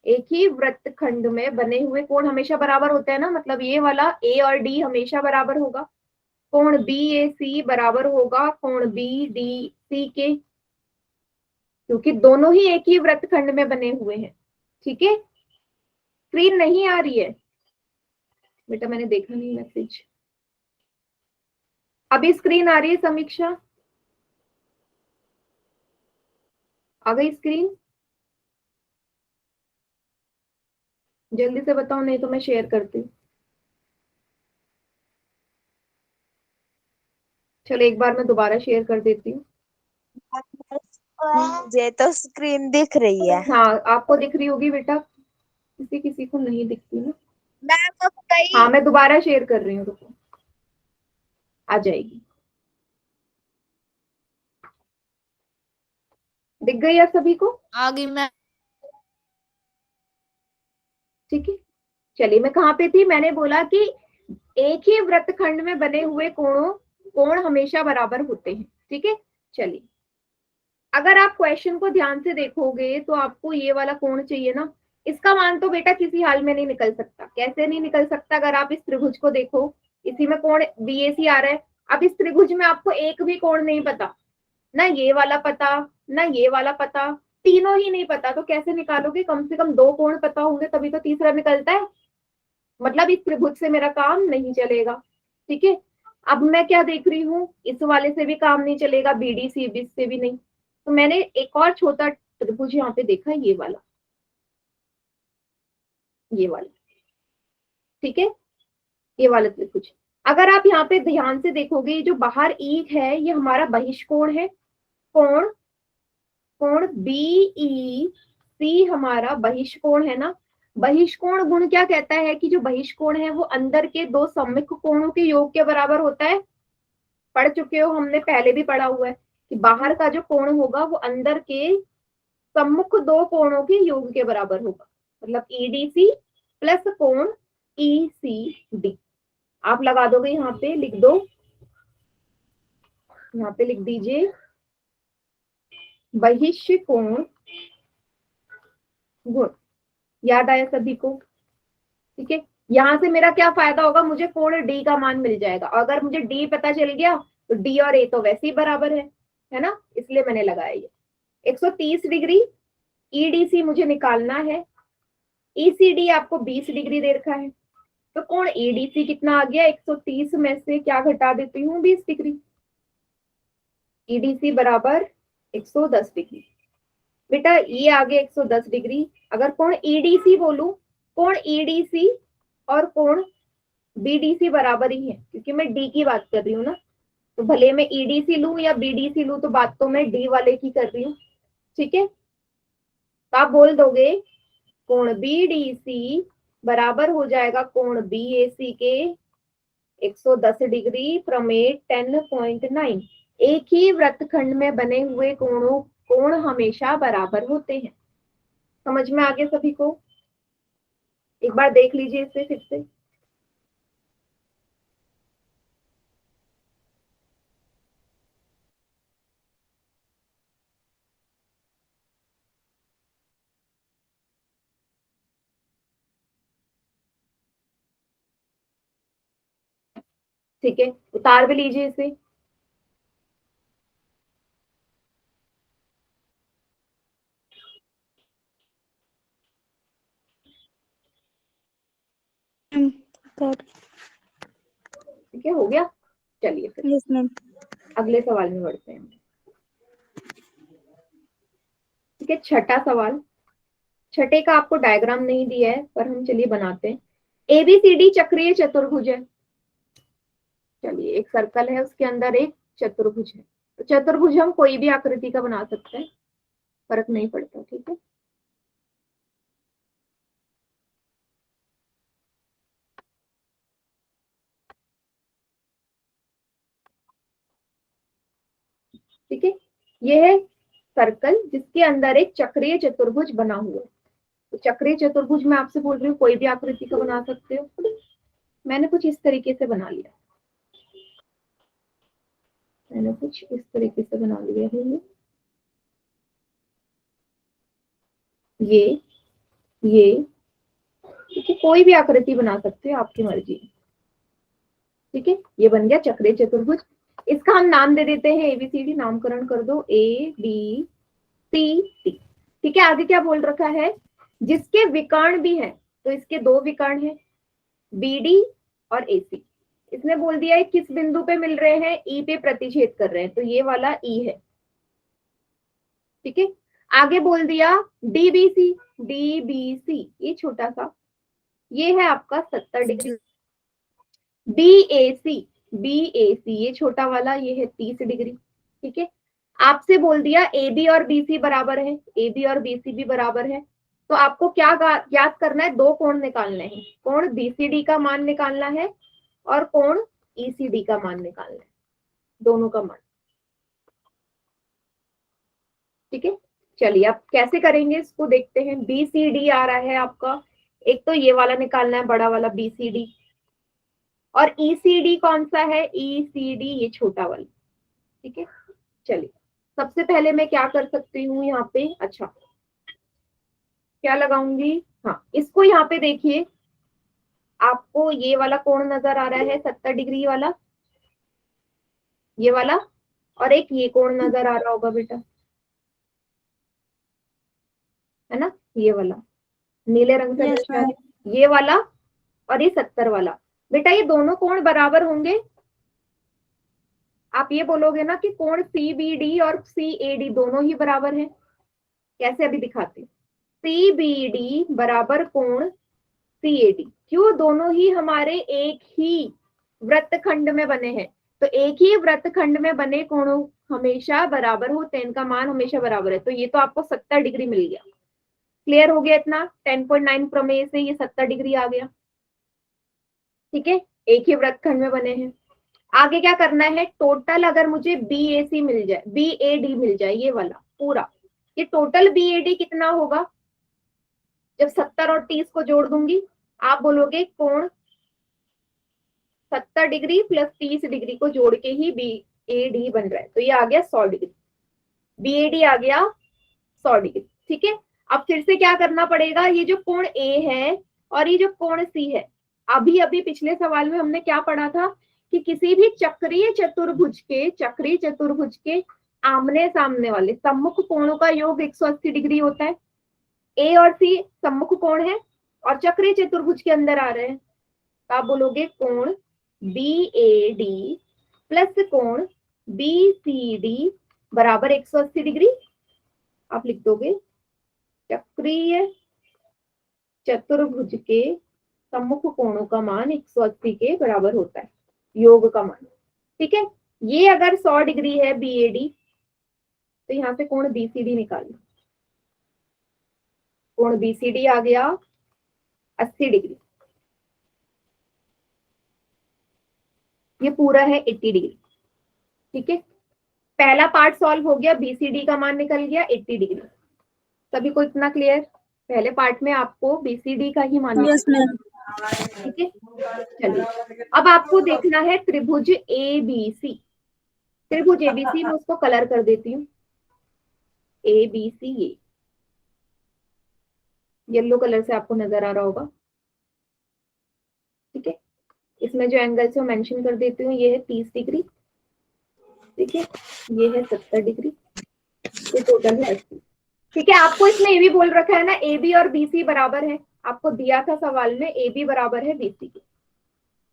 एक ही वृत्तखंड में बने हुए कोण हमेशा बराबर होते हैं ना, मतलब ये वाला A और D हमेशा बराबर होगा। कोण BAC बराबर होगा कोण BDC के, क्योंकि दोनों ही एक ही वृत्तखंड में बने हुए हैं। ठीक है, स्क्रीन नहीं आ रही है बेटा? मैंने देखा नहीं मैसेज। अभी स्क्रीन आ रही है समीक्षा? आ गई स्क्रीन? जल्दी से बताओ, नहीं तो मैं शेयर करती हूँ। चलो एक बार मैं दोबारा शेयर कर देती हूँ। मुझे तो स्क्रीन दिख रही है। हाँ, आपको दिख रही होगी बेटा, किसी किसी को नहीं दिखती ना। मैम अब गई। हाँ मैं दोबारा शेयर कर रही हूँ, रुको, आ जाएगी। दिख गई है सभी को? आ गई मैम। ठीक है, चलिए मैं कहाँ पे थी, मैंने बोला कि एक ही वृत्तखंड में बने हुए कोण हमेशा बराबर होते हैं। ठीक है, चलिए अगर आप क्वेश्चन को ध्यान से देखोगे तो आपको ये वाला कोण चाहिए ना, इसका मान तो बेटा किसी हाल में नहीं निकल सकता। कैसे नहीं निकल सकता? अगर आप इस त्रिभुज को देखो, इसी में कोण बीएसी आ रहा है। अब इस त्रिभुज में आपको एक भी कोण नहीं पता, ना ये वाला पता, ना ये वाला पता, तीनों ही नहीं पता, तो कैसे निकालोगे? कम से कम दो कोण पता होंगे तभी तो तीसरा निकलता है। मतलब इस त्रिभुज से मेरा काम नहीं चलेगा। ठीक है, अब मैं क्या देख रही हूँ, इस वाले से भी काम नहीं चलेगा, बीडीसी बीस से भी नहीं, तो मैंने एक और छोटा त्रिभुज यहाँ पे देखा, ये वाला, ये वाला। ठीक है, ये वाला त्रिभुज। अगर आप यहाँ पे ध्यान से देखोगे, ये जो बाहर ई है ये हमारा बहिष्कोण है। कोण कोण बीई सी हमारा बहिष्कोण है ना। बहिष्कोण गुण क्या कहता है कि जो बहिष्कोण है वो अंदर के दो सम्मुख कोणों के योग के बराबर होता है। पढ़ चुके हो, हमने पहले भी पढ़ा हुआ है कि बाहर का जो कोण होगा वो अंदर के सम्मुख दो कोणों के योग के बराबर होगा। मतलब ईडीसी प्लस कोण ईसीडी। आप लगा दोगे, यहाँ पे लिख दो, यहाँ पे लिख दीजिए बहिष्कोण गुण। याद आया सभी को? ठीक है, यहां से मेरा क्या फायदा होगा, मुझे कोण डी का मान मिल जाएगा। अगर मुझे डी पता चल गया तो डी और ए तो वैसे ही बराबर है ना, इसलिए मैंने लगाया ये 130 डिग्री। ईडीसी मुझे निकालना है, ईसीडी आपको 20 डिग्री दे रखा है, तो कोण ईडीसी कितना आ गया, 130 में से क्या घटा देती हूँ, 20 डिग्री। ईडीसी बराबर 110 डिग्री। बेटा ये आ गया 110 डिग्री। अगर कोण ईडीसी बोलूं, कोण ईडीसी और कोण बीडीसी बराबर ही है, क्योंकि मैं डी की बात कर रही हूँ ना, तो भले मैं ईडीसी लूं या बीडीसी लूं, तो बात तो मैं डी वाले की कर रही हूँ। ठीक है, तो आप बोल दोगे कोण बीडीसी बराबर हो जाएगा कोण बीएसी के 110 डिग्री प्रमेय 10.9। एक ही वृत्तखंड में बने हुए कोण हमेशा बराबर होते हैं। समझ में आ गया सभी को? एक बार देख लीजिए इसे फिर से। ठीक है, उतार भी लीजिए इसे। कर ठीक है, हो गया। चलिए फिर यस मैम। अगले सवाल में बढ़ते हैं। ठीक है, छठा सवाल। छठे का आपको डायग्राम नहीं दिया है, पर हम चलिए बनाते हैं। एबीसीडी चक्रीय चतुर्भुज है। चलिए, एक सर्कल है, उसके अंदर एक चतुर्भुज है। तो चतुर्भुज हम कोई भी आकृति का बना सकते हैं, फर्क नहीं पड़ता। ठीक है, ठीक है, ये है सर्कल जिसके अंदर एक चक्रीय चतुर्भुज बना हुआ है। तो चक्रीय चतुर्भुज मैं आपसे बोल रही हूँ कोई भी आकृति का बना सकते हो। मैंने कुछ इस तरीके से बना लिया, मैंने कुछ इस तरीके से बना लिया है। ये ठीक है, कोई भी आकृति बना सकते हो, आपकी मर्जी। ठीक है, ये बन गया चक्रीय चतुर्भुज। इसका हम नाम दे देते हैं एबीसीडी, नामकरण कर दो ए बी सी डी। ठीक है, आगे क्या बोल रखा है, जिसके विकर्ण भी है, तो इसके दो विकर्ण है बीडी और एसी। इसने बोल दिया है किस बिंदु पे मिल रहे हैं, ई पे प्रतिच्छेद कर रहे हैं, तो ये वाला ई है। ठीक है, आगे बोल दिया डीबीसी, डीबीसी ये छोटा सा, ये है आपका 70 डिग्री। बीएसी, बीएसी ये छोटा वाला, ये है 30 डिग्री। ठीक है, आपसे बोल दिया ए बी और बीसी बराबर है, ए बी और बीसी भी बराबर है, तो आपको क्या याद करना है, दो कोण निकालने हैं, कोण बीसीडी का मान निकालना है और कोण ईसीडी का मान निकालना है, दोनों का मान। ठीक है, चलिए अब कैसे करेंगे इसको देखते हैं। बीसीडी आ रहा है आपका, एक तो ये वाला निकालना है, बड़ा वाला बीसीडी, और ईसीडी कौन सा है, ईसीडी ये छोटा वाला। ठीक है, चलिए सबसे पहले मैं क्या कर सकती हूँ यहाँ पे, अच्छा क्या लगाऊंगी, हाँ इसको यहाँ पे देखिए, आपको ये वाला कोण नजर आ रहा है 70 डिग्री वाला, ये वाला, और एक ये कोण नजर आ रहा होगा बेटा, है ना, ये वाला नीले रंग से Yes, दर्शाया है, ये वाला और ये 70 वाला। बेटा ये दोनों कोण बराबर होंगे, आप ये बोलोगे ना कि कोण सीबीडी और सीएडी दोनों ही बराबर हैं। कैसे, अभी दिखाते हैं। सीबीडी बराबर कोण सीएडी, क्यों, दोनों ही हमारे एक ही वृत्तखंड में बने हैं, तो एक ही वृत्तखंड में बने कोणों हमेशा बराबर होते हैं, इनका मान हमेशा बराबर है। तो ये तो आपको 70 डिग्री मिल गया, क्लियर हो गया इतना, 10.9 प्रमेय से ये 70 डिग्री आ गया। ठीक है, एक ही वृत्तखंड में बने हैं। आगे क्या करना है, टोटल अगर मुझे बीएसी मिल जाए, बीएडी मिल जाए, ये वाला पूरा, ये टोटल बीएडी कितना होगा, जब 70 और 30 को जोड़ दूंगी, आप बोलोगे कोण 70 डिग्री प्लस 30 डिग्री को जोड़ के ही बीएडी बन रहा है, तो ये आ गया 100 डिग्री, बीएडी आ गया 100 डिग्री। ठीक है, अब फिर से क्या करना पड़ेगा, ये जो कोण ए है और ये जो कोण सी है, अभी अभी पिछले सवाल में हमने क्या पढ़ा था कि किसी भी चक्रीय चतुर्भुज के आमने सामने वाले सम्मुख कोणों का योग 180 डिग्री होता है। ए और सी सम्मुख कोण है और चक्रीय चतुर्भुज के अंदर आ रहे हैं, तो आप बोलोगे कोण बीएडी प्लस कोण बीसीडी बराबर 180 डिग्री। आप लिख दोगे चक्रीय चतुर्भुज के सम्मुख कोणों का मान 180 के बराबर होता है, योग का मान। ठीक है, ये अगर 100 डिग्री है बीएडी, तो यहां से कोण बीसीडी निकालो, कोण बीसीडी आ गया 80 डिग्री, ये पूरा है 80 डिग्री। ठीक है, पहला पार्ट सॉल्व हो गया, बीसीडी का मान निकल गया 80 डिग्री। सभी को इतना क्लियर, पहले पार्ट में आपको बीसीडी का ही मान yes, ma'am. ठीक है, चलिए अब आपको देखना है त्रिभुज एबीसी, त्रिभुज एबीसी मैं उसको कलर कर देती हूँ, एबीसी ये येलो कलर से आपको नजर आ रहा होगा। ठीक है, इसमें जो एंगल से मेंशन कर देती हूँ, ये है 30 डिग्री, ठीक है, ये है 70 डिग्री, ये टोटल है 80। ठीक है, आपको इसमें ये भी बोल रखा है ना, ए बी और बी सी बराबर है, आपको दिया था सवाल में ए बी बराबर है बी सी के।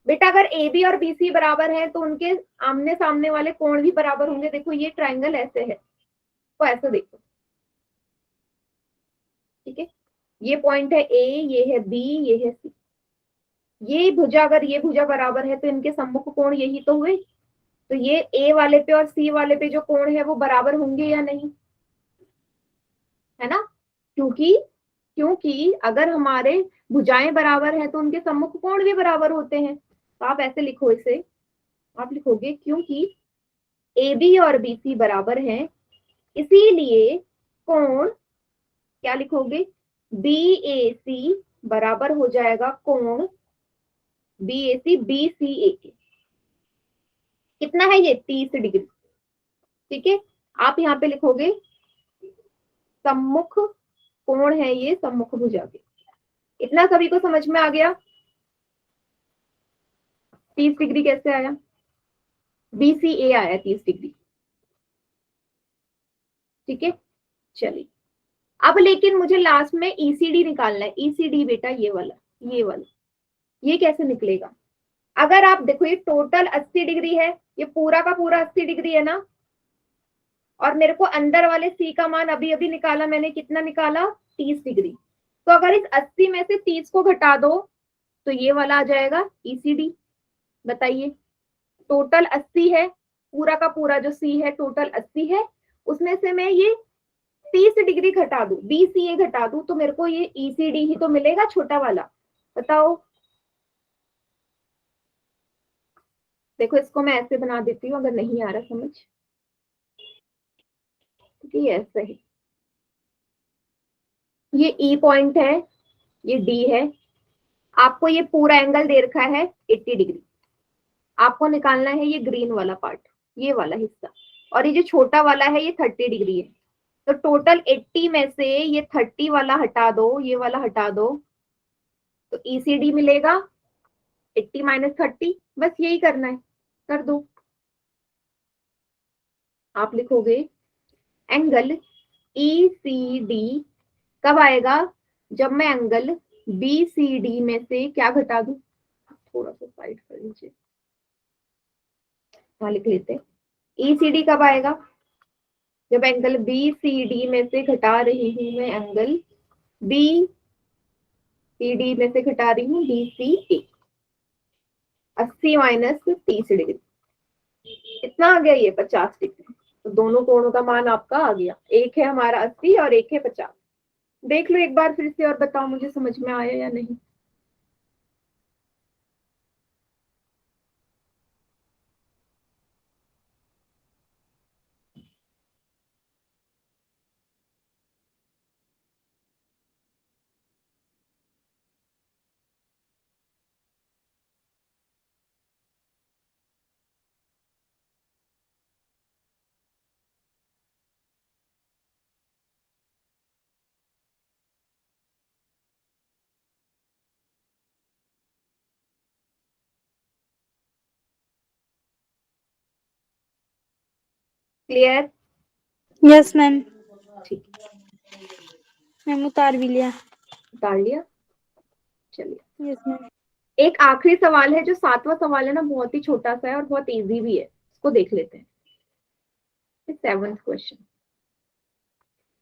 बेटा अगर ए बी और बी सी बराबर है तो उनके आमने सामने वाले कोण भी बराबर होंगे। देखो ये ट्रायंगल ऐसे है, तो ऐसे देखो, ठीक है, ये पॉइंट है ए, ये है बी, ये है सी, ये भुजा, अगर ये भुजा बराबर है तो इनके सम्मुख कोण यही तो हुए, तो ये ए वाले पे और सी वाले पे जो कोण है वो बराबर होंगे या नहीं, है ना, क्योंकि अगर हमारे भुजाएं बराबर है तो उनके सम्मुख कोण भी बराबर होते हैं। तो आप ऐसे लिखो इसे, आप लिखोगे क्योंकि ए बी और बी सी बराबर हैं, इसीलिए कोण क्या लिखोगे, बी ए सी बराबर हो जाएगा कोण बी ए सी बी सी ए के। कितना है ये, 30 डिग्री। ठीक है, आप यहाँ पे लिखोगे सम्मुख कोण है ये सम्मुख भुजा के। इतना सभी को समझ में आ गया। 30 डिग्री कैसे आया, BCA आया 30 डिग्री। ठीक है, चलिए अब लेकिन मुझे लास्ट में ECD निकालना है। ECD बेटा ये वाला ये कैसे निकलेगा, अगर आप देखो ये टोटल 80 डिग्री है, ये पूरा का पूरा 80 डिग्री है ना, और मेरे को अंदर वाले C का मान अभी अभी निकाला मैंने, कितना निकाला, 30 डिग्री। तो अगर इस 80 में से 30 को घटा दो तो ये वाला आ जाएगा ECD। बताइए, टोटल 80 है, पूरा का पूरा जो C है टोटल 80 है, उसमें से मैं ये 30 डिग्री घटा दूं, BCA घटा दूं, तो मेरे को ये ECD ही तो मिलेगा, छोटा वाला। बताओ, देखो इसको मैं ऐसे बना देती हूँ अगर नहीं आ रहा समझ, क्योंकि ये ऐसे है, ये E पॉइंट है, ये D है, आपको ये पूरा एंगल दे रखा है 80 डिग्री, आपको निकालना है ये ग्रीन वाला पार्ट, ये वाला हिस्सा, और ये जो छोटा वाला है ये 30 डिग्री है। तो टोटल 80 में से ये 30 वाला हटा दो, ये वाला हटा दो, तो ECD मिलेगा 80 माइनस 30, बस यही करना है, कर दो। आप लिखोगे एंगल ECD कब आएगा, जब मैं एंगल BCD में से क्या घटा दूं, थोड़ा सा साइड कर लीजिए, हाँ लिख लेते हैं। ECD कब आएगा, जब एंगल BCD में से घटा रही हूं मैं, एंगल BCD में से घटा रही हूँ BCA, 80 माइनस 30 डिग्री, कितना आ गया ये 50 डिग्री। तो दोनों कोणों का मान आपका आ गया, एक है हमारा 80 और एक है 50। देख लो एक बार फिर से और बताओ मुझे समझ में आया या नहीं। क्लियर? यस मैम, ठीक, मैम उतार भी लिया। उतार लिया, चलिए। Yes ma'am. एक आखिरी सवाल है, जो 7वां सवाल है ना, बहुत ही छोटा सा है और बहुत इजी भी है, इसको देख लेते हैं। 7th क्वेश्चन,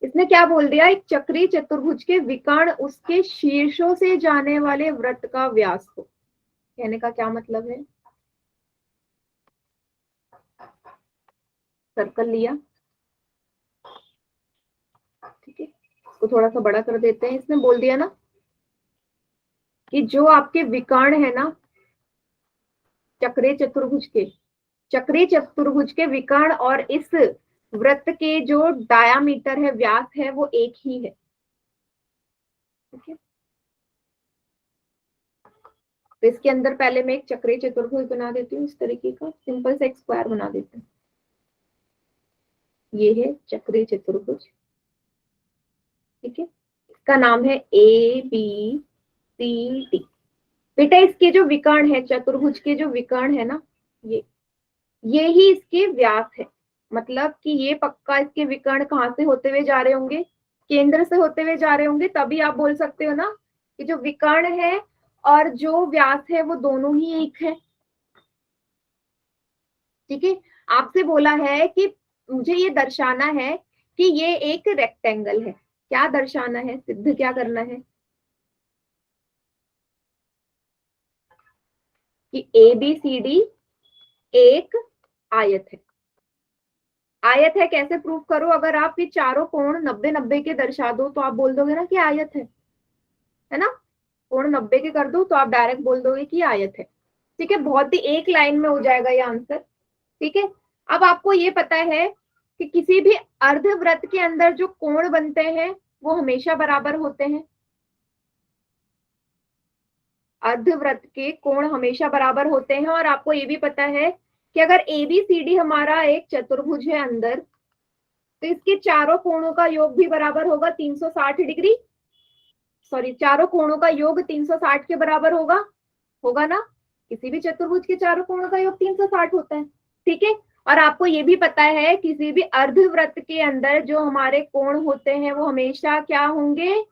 इसने क्या बोल दिया, एक चक्रीय चतुर्भुज के विकर्ण उसके शीर्षों से जाने वाले वृत्त का व्यास हो। कहने का क्या मतलब है, सर्कल लिया, ठीक है, इसको थोड़ा सा बड़ा कर देते हैं। इसने बोल दिया ना कि जो आपके विकर्ण है ना चक्रीय चतुर्भुज के विकर्ण और इस वृत्त के जो डायामीटर है, व्यास है, वो एक ही है, ठीक है। तो इसके अंदर पहले मैं एक चक्रीय चतुर्भुज बना देती हूँ, इस तरीके का सिंपल सा एक स्क्वायर बना देती हूँ। ये है चक्रीय चतुर्भुज, ठीक है, इसका नाम है ABCD। बेटा इसके जो विकर्ण है, चतुर्भुज के जो विकर्ण है ना, ये ही इसके व्यास है। मतलब कि ये पक्का इसके विकर्ण कहाँ से होते हुए जा रहे होंगे, केंद्र से होते हुए जा रहे होंगे, तभी आप बोल सकते हो ना कि जो विकर्ण है और जो व्यास है वो दोनों ही एक है, ठीक है। आपसे बोला है कि मुझे ये दर्शाना है कि ये एक रेक्टेंगल है, क्या दर्शाना है, सिद्ध क्या करना है कि ABCD एक आयत है। आयत है कैसे प्रूव करो, अगर आप ये चारों कोण 90-90 के दर्शा दो तो आप बोल दोगे ना कि आयत है ना, कोण 90 के कर दो तो आप डायरेक्ट बोल दोगे कि आयत है, ठीक है। बहुत ही एक लाइन में हो जाएगा ये आंसर, ठीक है। अब आपको ये पता है कि किसी भी अर्धवृत्त के अंदर जो कोण बनते हैं वो हमेशा बराबर होते हैं, अर्धवृत्त के कोण हमेशा बराबर होते हैं। और आपको ये भी पता है कि अगर ABCD हमारा एक चतुर्भुज है अंदर, तो इसके चारों कोणों का योग भी बराबर होगा 360 डिग्री, सॉरी चारों कोणों का योग 360 के बराबर होगा ना, किसी भी चतुर्भुज के चारों कोणों का योग 360 होता है, ठीक है। और आपको ये भी पता है किसी भी अर्धवृत्त के अंदर जो हमारे कोण होते हैं वो हमेशा क्या होंगे,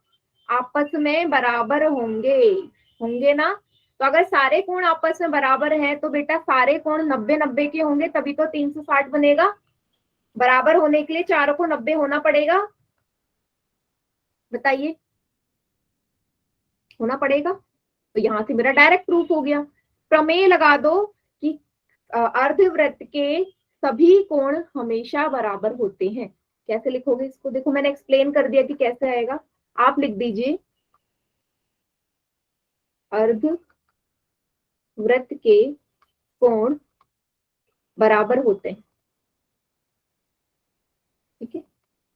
आपस में बराबर होंगे ना। तो अगर सारे कोण आपस में बराबर हैं तो बेटा सारे कोण 90-90 के होंगे, तभी तो 360 बनेगा। बराबर होने के लिए चारों को 90 होना पड़ेगा, बताइए, होना पड़ेगा। तो यहां से मेरा डायरेक्ट प्रूफ हो गया। प्रमेय लगा दो कि अर्धवृत्त के सभी कोण हमेशा बराबर होते हैं, कैसे लिखोगे इसको? देखो मैंने एक्सप्लेन कर दिया कि कैसे आएगा। आप लिख दीजिए अर्ध वृत्त के कोण बराबर होते हैं। ठीक है,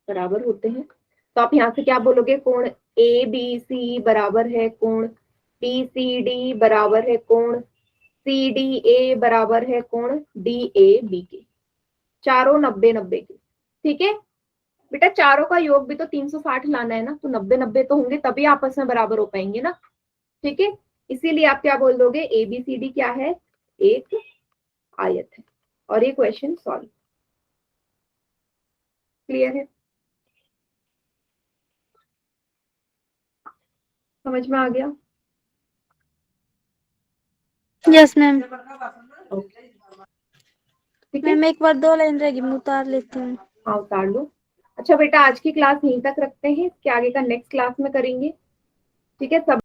बराबर होते हैं। तो आप यहाँ से क्या बोलोगे? कोण ए बी सी बराबर है कोण बी सी डी बराबर है कोण सी डी ए बराबर है कोण डी ए बी के। चारों 90-90 के। ठीक है बेटा, चारों का योग भी तो 360 लाना है ना, तो 90-90 तो होंगे तभी आपस में बराबर हो पाएंगे ना। ठीक है, इसीलिए आप क्या बोल दोगे? ए बी सी डी क्या है? एक आयत है। और ये क्वेश्चन सॉल्व। क्लियर है? समझ में आ गया? Yes ma'am. ठीक है, मैम एक बार 2 लाइन रहेगी, मैं उतार लेती हूँ। हाँ उतार लो। अच्छा बेटा, आज की क्लास यहीं तक रखते हैं, इसके आगे का नेक्स्ट क्लास में करेंगे। ठीक है सब